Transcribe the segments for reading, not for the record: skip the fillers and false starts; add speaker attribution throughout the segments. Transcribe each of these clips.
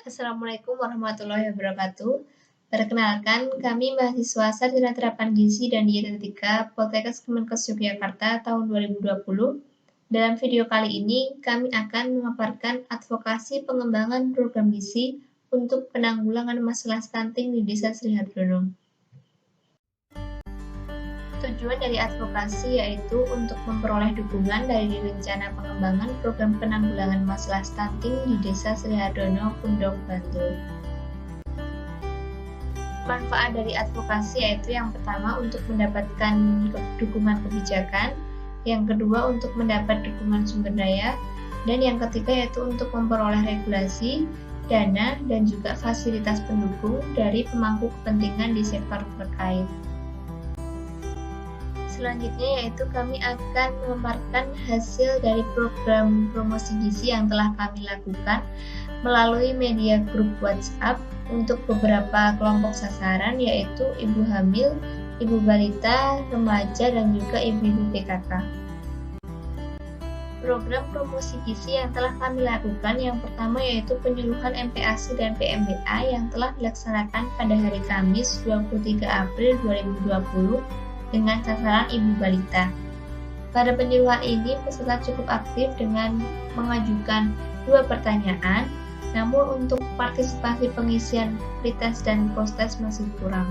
Speaker 1: Assalamualaikum warahmatullahi wabarakatuh. Perkenalkan, kami mahasiswa Sarjana Terapan Gizi dan Dietetika Poltekkes Kemenkes Yogyakarta tahun 2020. Dalam video kali ini, kami akan memaparkan advokasi pengembangan program gizi untuk penanggulangan masalah stunting di Desa Srihardono. Tujuan dari advokasi yaitu untuk memperoleh dukungan dari rencana pengembangan program penanggulangan masalah stunting di Desa Srihardono, Pundong, Bantul. Manfaat dari advokasi yaitu yang pertama untuk mendapatkan dukungan kebijakan, yang kedua untuk mendapat dukungan sumber daya, dan yang ketiga yaitu untuk memperoleh regulasi, dana, dan juga fasilitas pendukung dari pemangku kepentingan di sektor terkait. Selanjutnya yaitu kami akan memaparkan hasil dari program promosi gizi yang telah kami lakukan melalui media grup WhatsApp untuk beberapa kelompok sasaran yaitu ibu hamil, ibu balita, remaja, dan juga ibu-ibu PKK. Program promosi gizi yang telah kami lakukan yang pertama yaitu penyuluhan MPASI dan PMBA yang telah dilaksanakan pada hari Kamis 23 April 2020 dengan sasaran ibu balita. Pada penyuluhan ini, peserta cukup aktif dengan mengajukan 2 pertanyaan, namun untuk partisipasi pengisian pretest dan posttest masih kurang.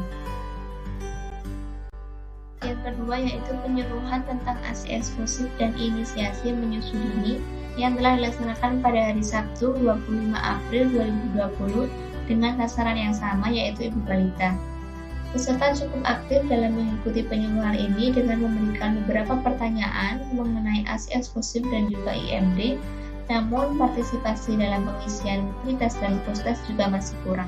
Speaker 1: Yang kedua yaitu penyuluhan tentang ASI eksklusif dan inisiasi menyusui dini yang telah dilaksanakan pada hari Sabtu 25 April 2020 dengan sasaran yang sama yaitu ibu balita. Peserta cukup aktif dalam mengikuti penyuluhan ini dengan memberikan beberapa pertanyaan mengenai ASI eksklusif dan juga IMD, namun partisipasi dalam pengisian pretest dan posttest juga masih kurang.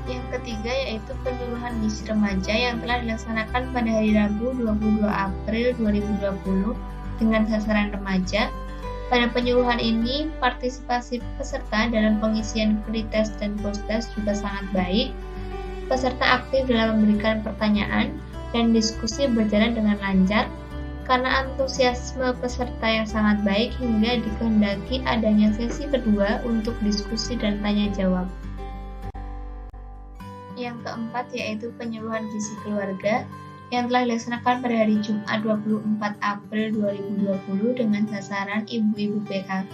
Speaker 1: Yang ketiga yaitu penyuluhan gizi remaja yang telah dilaksanakan pada hari Rabu 22 April 2020 dengan sasaran remaja. Pada penyuluhan ini, partisipasi peserta dalam pengisian pretest dan posttest juga sangat baik. Peserta aktif dalam memberikan pertanyaan dan diskusi berjalan dengan lancar karena antusiasme peserta yang sangat baik hingga dikehendaki adanya sesi kedua untuk diskusi dan tanya jawab. Yang keempat yaitu penyuluhan gizi keluarga yang telah dilaksanakan pada hari Jumat 24 April 2020 dengan sasaran ibu-ibu PKK.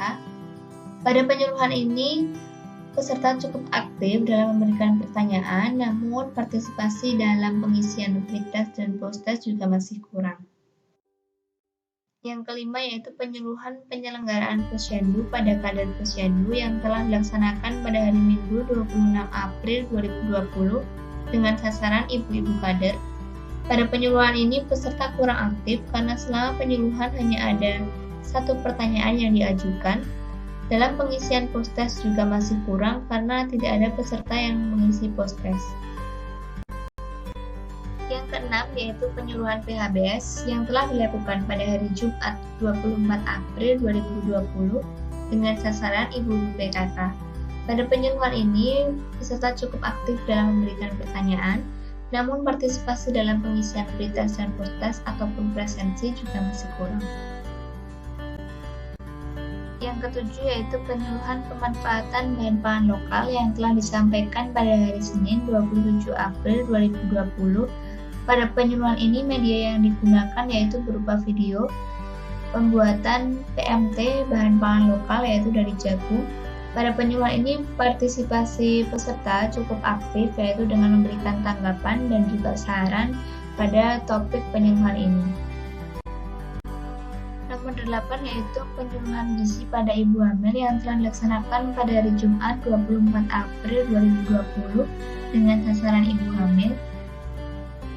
Speaker 1: Pada penyuluhan ini, peserta cukup aktif dalam memberikan pertanyaan, namun partisipasi dalam pengisian pretest dan posttest juga masih kurang. Yang kelima yaitu penyuluhan penyelenggaraan Posyandu pada kader Posyandu yang telah dilaksanakan pada hari Minggu 26 April 2020 dengan sasaran ibu-ibu kader. Pada penyuluhan ini peserta kurang aktif karena selama penyuluhan hanya ada 1 pertanyaan yang diajukan. Dalam pengisian posttest juga masih kurang karena tidak ada peserta yang mengisi posttest. Yang keenam yaitu penyuluhan PHBS yang telah dilakukan pada hari Jumat 24 April 2020 dengan sasaran ibu-ibu PKK. Pada penyuluhan ini, peserta cukup aktif dalam memberikan pertanyaan, namun partisipasi dalam pengisian pretest dan posttest ataupun presensi juga masih kurang. Yang ketujuh yaitu penyuluhan pemanfaatan bahan pangan lokal yang telah disampaikan pada hari Senin 27 April 2020. Pada penyuluhan ini media yang digunakan yaitu berupa video, pembuatan PMT bahan pangan lokal yaitu dari jagung. Pada penyuluhan ini partisipasi peserta cukup aktif yaitu dengan memberikan tanggapan dan juga saran pada topik penyuluhan ini. Nomor 8 yaitu penyuluhan gizi pada ibu hamil yang telah dilaksanakan pada hari Jumat 24 April 2020 dengan sasaran ibu hamil.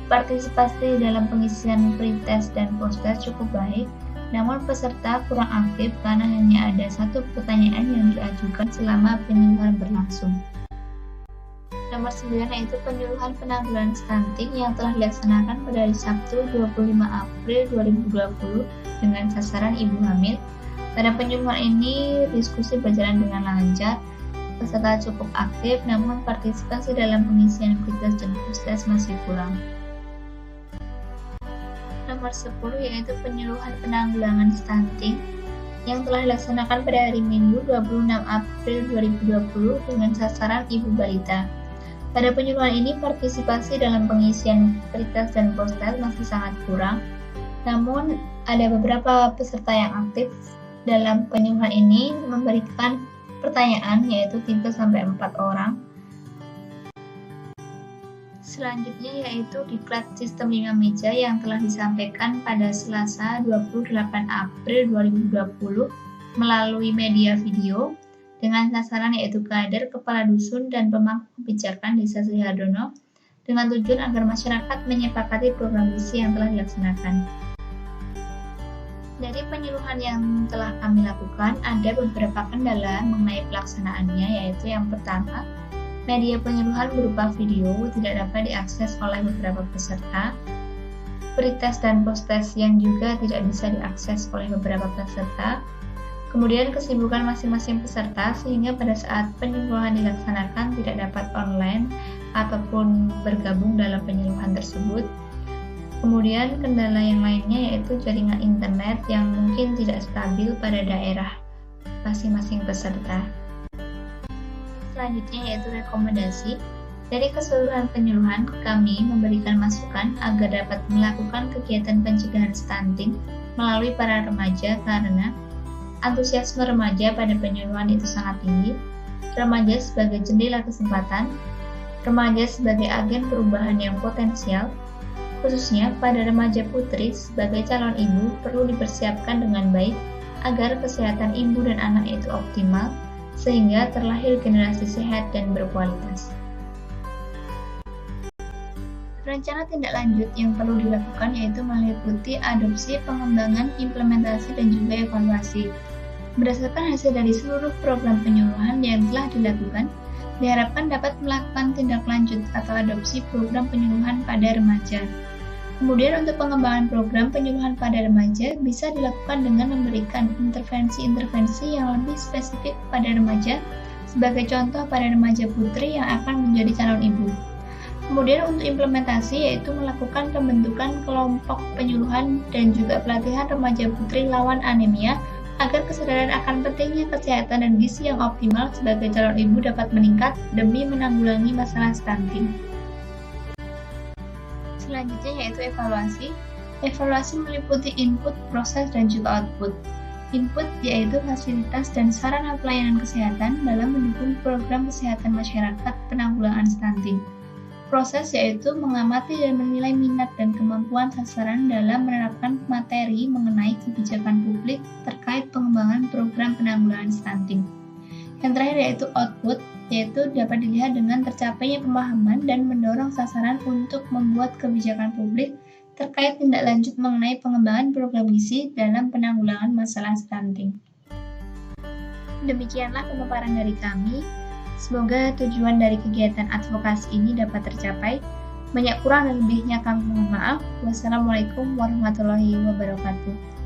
Speaker 1: Partisipasi dalam pengisian pretest dan posttest cukup baik, namun peserta kurang aktif karena hanya ada 1 pertanyaan yang diajukan selama penyuluhan berlangsung. Nomor 9 yaitu penyuluhan penanggulangan stunting yang telah dilaksanakan pada hari Sabtu 25 April 2020 dengan sasaran ibu hamil. Pada penyuluhan ini diskusi berjalan dengan lancar, peserta cukup aktif namun partisipasi dalam pengisian pretest dan posttest masih kurang. Nomor 10 yaitu penyuluhan penanggulangan stunting yang telah dilaksanakan pada hari Minggu 26 April 2020 dengan sasaran ibu balita. Pada penyuluhan ini, partisipasi dalam pengisian pretest dan posttest masih sangat kurang, namun ada beberapa peserta yang aktif dalam penyuluhan ini memberikan pertanyaan, yaitu 3-4 orang. Selanjutnya yaitu diklat sistem 5 meja yang telah disampaikan pada Selasa 28 April 2020 melalui media video dengan sasaran yaitu kader, kepala dusun, dan pemangku kebijakan Desa Srihardono dengan tujuan agar masyarakat menyepakati program visi yang telah dilaksanakan. Dari penyuluhan yang telah kami lakukan, ada beberapa kendala mengenai pelaksanaannya, yaitu yang pertama, media penyuluhan berupa video tidak dapat diakses oleh beberapa peserta, pretest dan posttest yang juga tidak bisa diakses oleh beberapa peserta, kemudian kesibukan masing-masing peserta sehingga pada saat penyuluhan dilaksanakan tidak dapat online ataupun bergabung dalam penyuluhan tersebut. Kemudian kendala yang lainnya yaitu jaringan internet yang mungkin tidak stabil pada daerah masing-masing peserta. Selanjutnya yaitu rekomendasi. Dari keseluruhan penyuluhan, kami memberikan masukan agar dapat melakukan kegiatan pencegahan stunting melalui para remaja karena antusiasme remaja pada penyuluhan itu sangat tinggi, remaja sebagai jendela kesempatan, remaja sebagai agen perubahan yang potensial, khususnya pada remaja putri sebagai calon ibu perlu dipersiapkan dengan baik agar kesehatan ibu dan anak itu optimal, sehingga terlahir generasi sehat dan berkualitas. Rencana tindak lanjut yang perlu dilakukan yaitu meliputi adopsi, pengembangan, implementasi, dan juga evaluasi. Berdasarkan hasil dari seluruh program penyuluhan yang telah dilakukan, diharapkan dapat melakukan tindak lanjut atau adopsi program penyuluhan pada remaja. Kemudian untuk pengembangan program penyuluhan pada remaja bisa dilakukan dengan memberikan intervensi-intervensi yang lebih spesifik pada remaja, sebagai contoh pada remaja putri yang akan menjadi calon ibu. Kemudian untuk implementasi yaitu melakukan pembentukan kelompok penyuluhan dan juga pelatihan remaja putri lawan anemia agar kesadaran akan pentingnya kesehatan dan gizi yang optimal sebagai calon ibu dapat meningkat demi menanggulangi masalah stunting. Selanjutnya yaitu evaluasi. Evaluasi meliputi input, proses, dan juga output. Input yaitu fasilitas dan sarana pelayanan kesehatan dalam mendukung program kesehatan masyarakat penanggulangan stunting. Proses yaitu mengamati dan menilai minat dan kemampuan sasaran dalam menerapkan materi mengenai kebijakan publik terkait pengembangan program penanggulangan stunting. Yang terakhir yaitu output, yaitu dapat dilihat dengan tercapainya pemahaman dan mendorong sasaran untuk membuat kebijakan publik terkait tindak lanjut mengenai pengembangan program gizi dalam penanggulangan masalah stunting. Demikianlah pemaparan dari kami. Semoga tujuan dari kegiatan advokasi ini dapat tercapai. Banyak kurang dan lebihnya kami mohon maaf. Wassalamualaikum warahmatullahi wabarakatuh.